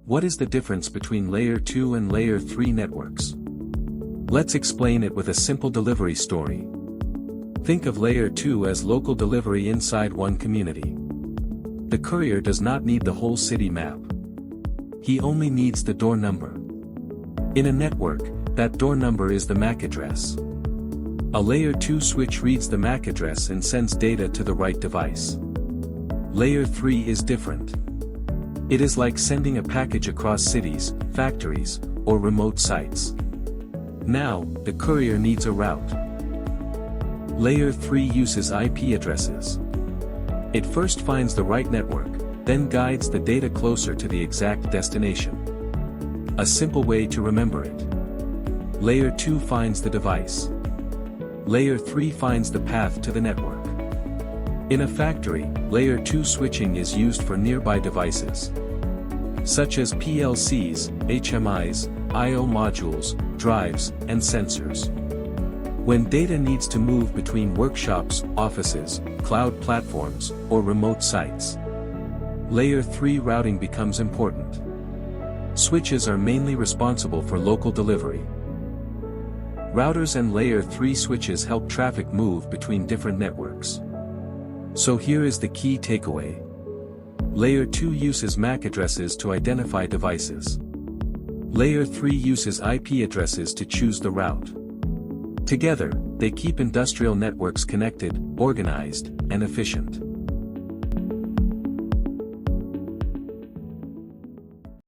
What is the difference between Layer 2 and Layer 3 networks? Let's explain it with a simple delivery story. Think of Layer 2 as local delivery inside one community. The courier does not need the whole city map. He only needs the door number. In a network, that door number is the MAC address. A Layer 2 switch reads the MAC address and sends data to the right device. Layer 3 is different. It is like sending a package across cities, factories, or remote sites. Now, the courier needs a route. Layer 3 uses IP addresses. It first finds the right network, then guides the data closer to the exact destination. A simple way to remember it. Layer 2 finds the device. Layer 3 finds the path to the network. In a factory, Layer 2 switching is used for nearby devices, such as PLCs, HMIs, I/O modules, drives, and sensors. When data needs to move between workshops, offices, cloud platforms, or remote sites, Layer 3 routing becomes important. Switches are mainly responsible for local delivery. Routers and Layer 3 switches help traffic move between different networks. So here is the key takeaway. Layer 2 uses MAC addresses to identify devices. Layer 3 uses IP addresses to choose the route. Together, they keep industrial networks connected, organized, and efficient.